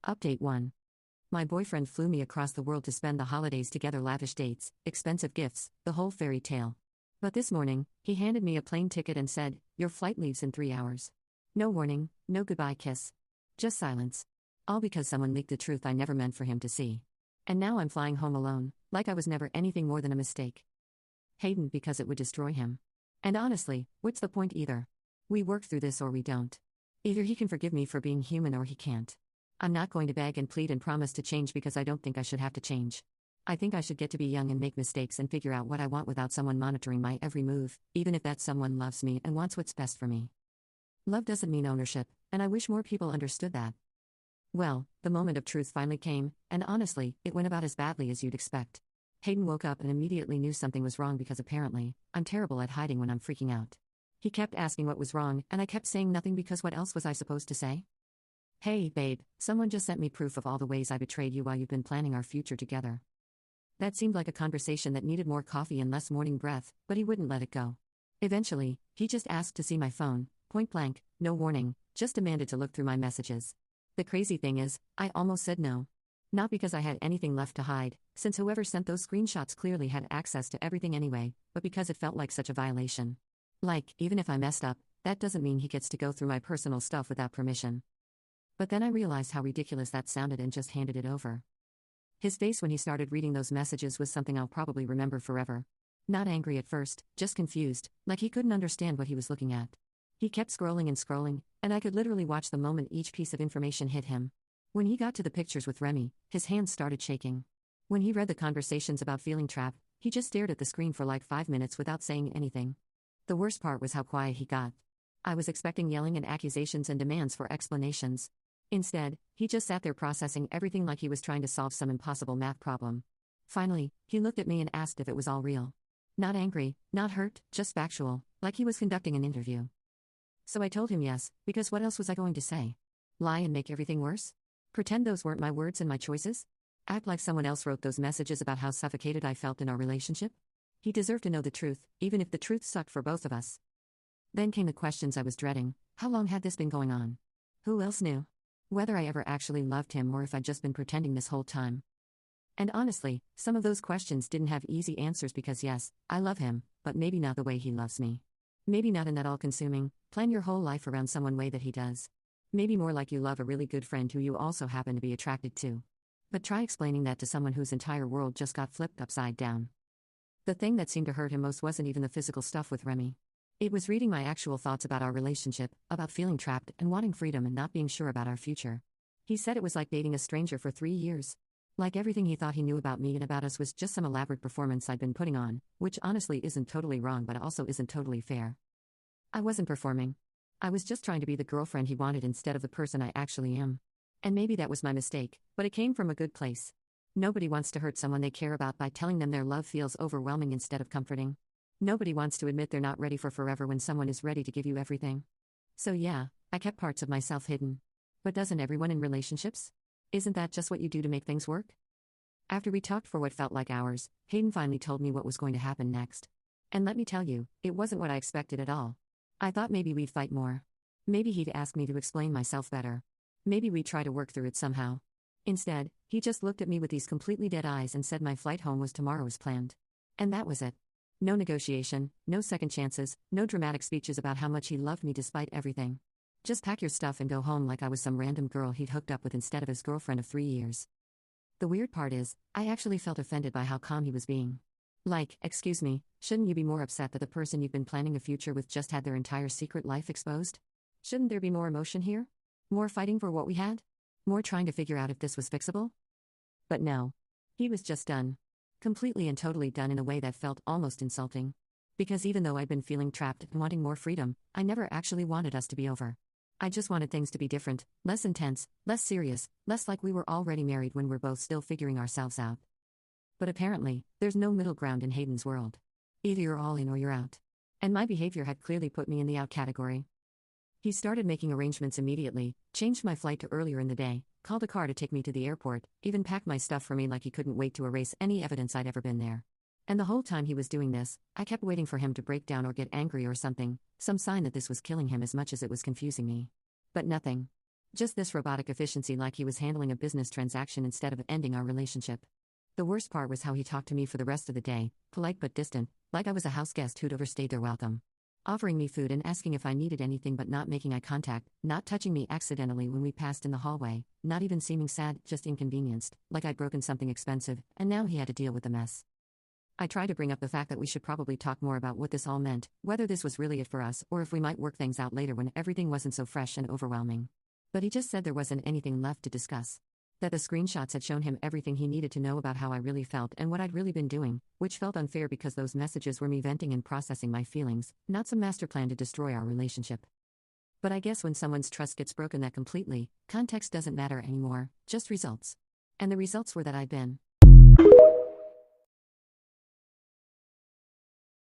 Update 1. My boyfriend flew me across the world to spend the holidays together, lavish dates, expensive gifts, the whole fairy tale. But this morning, he handed me a plane ticket and said, "Your flight leaves in 3 hours." No warning, no goodbye kiss. Just silence. All because someone leaked the truth I never meant for him to see. And now I'm flying home alone, like I was never anything more than a mistake. Hayden, because it would destroy him. And honestly, what's the point either? We work through this or we don't. Either he can forgive me for being human or he can't. I'm not going to beg and plead and promise to change because I don't think I should have to change. I think I should get to be young and make mistakes and figure out what I want without someone monitoring my every move, even if that someone loves me and wants what's best for me. Love doesn't mean ownership, and I wish more people understood that. Well, the moment of truth finally came, and honestly, it went about as badly as you'd expect. Hayden woke up and immediately knew something was wrong because apparently, I'm terrible at hiding when I'm freaking out. He kept asking what was wrong, and I kept saying nothing because what else was I supposed to say? "Hey, babe, someone just sent me proof of all the ways I betrayed you while you've been planning our future together." That seemed like a conversation that needed more coffee and less morning breath, but he wouldn't let it go. Eventually, he just asked to see my phone, point blank, no warning, just demanded to look through my messages. The crazy thing is, I almost said no. Not because I had anything left to hide, since whoever sent those screenshots clearly had access to everything anyway, but because it felt like such a violation. Like, even if I messed up, that doesn't mean he gets to go through my personal stuff without permission. But then I realized how ridiculous that sounded and just handed it over. His face when he started reading those messages was something I'll probably remember forever. Not angry at first, just confused, like he couldn't understand what he was looking at. He kept scrolling and scrolling, and I could literally watch the moment each piece of information hit him. When he got to the pictures with Remy, his hands started shaking. When he read the conversations about feeling trapped, he just stared at the screen for like 5 minutes without saying anything. The worst part was how quiet he got. I was expecting yelling and accusations and demands for explanations. Instead, he just sat there processing everything like he was trying to solve some impossible math problem. Finally, he looked at me and asked if it was all real. Not angry, not hurt, just factual, like he was conducting an interview. So I told him yes, because what else was I going to say? Lie and make everything worse? Pretend those weren't my words and my choices? Act like someone else wrote those messages about how suffocated I felt in our relationship? He deserved to know the truth, even if the truth sucked for both of us. Then came the questions I was dreading. How long had this been going on? Who else knew? Whether I ever actually loved him or if I'd just been pretending this whole time. And honestly, some of those questions didn't have easy answers because yes, I love him, but maybe not the way he loves me. Maybe not in that all-consuming, plan your whole life around someone way that he does. Maybe more like you love a really good friend who you also happen to be attracted to. But try explaining that to someone whose entire world just got flipped upside down. The thing that seemed to hurt him most wasn't even the physical stuff with Remy. It was reading my actual thoughts about our relationship, about feeling trapped and wanting freedom and not being sure about our future. He said it was like dating a stranger for 3 years. Like everything he thought he knew about me and about us was just some elaborate performance I'd been putting on, which honestly isn't totally wrong but also isn't totally fair. I wasn't performing. I was just trying to be the girlfriend he wanted instead of the person I actually am. And maybe that was my mistake, but it came from a good place. Nobody wants to hurt someone they care about by telling them their love feels overwhelming instead of comforting. Nobody wants to admit they're not ready for forever when someone is ready to give you everything. So yeah, I kept parts of myself hidden. But doesn't everyone in relationships? Isn't that just what you do to make things work? After we talked for what felt like hours, Hayden finally told me what was going to happen next. And let me tell you, it wasn't what I expected at all. I thought maybe we'd fight more. Maybe he'd ask me to explain myself better. Maybe we'd try to work through it somehow. Instead, he just looked at me with these completely dead eyes and said my flight home was tomorrow as planned. And that was it. No negotiation, no second chances, no dramatic speeches about how much he loved me despite everything. Just pack your stuff and go home like I was some random girl he'd hooked up with instead of his girlfriend of 3 years. The weird part is, I actually felt offended by how calm he was being. Like, excuse me, shouldn't you be more upset that the person you've been planning a future with just had their entire secret life exposed? Shouldn't there be more emotion here? More fighting for what we had? More trying to figure out if this was fixable? But no. He was just done. Completely and totally done in a way that felt almost insulting. Because even though I'd been feeling trapped and wanting more freedom, I never actually wanted us to be over. I just wanted things to be different, less intense, less serious, less like we were already married when we're both still figuring ourselves out. But apparently, there's no middle ground in Hayden's world. Either you're all in or you're out. And my behavior had clearly put me in the out category. He started making arrangements immediately, changed my flight to earlier in the day, called a car to take me to the airport, even packed my stuff for me like he couldn't wait to erase any evidence I'd ever been there. And the whole time he was doing this, I kept waiting for him to break down or get angry or something, some sign that this was killing him as much as it was confusing me. But nothing. Just this robotic efficiency, like he was handling a business transaction instead of ending our relationship. The worst part was how he talked to me for the rest of the day, polite but distant, like I was a house guest who'd overstayed their welcome. Offering me food and asking if I needed anything but not making eye contact, not touching me accidentally when we passed in the hallway, not even seeming sad, just inconvenienced, like I'd broken something expensive, and now he had to deal with the mess. I tried to bring up the fact that we should probably talk more about what this all meant, whether this was really it for us, or if we might work things out later when everything wasn't so fresh and overwhelming. But he just said there wasn't anything left to discuss. That the screenshots had shown him everything he needed to know about how I really felt and what I'd really been doing, which felt unfair because those messages were me venting and processing my feelings, not some master plan to destroy our relationship. But I guess when someone's trust gets broken that completely, context doesn't matter anymore, just results. And the results were that I'd been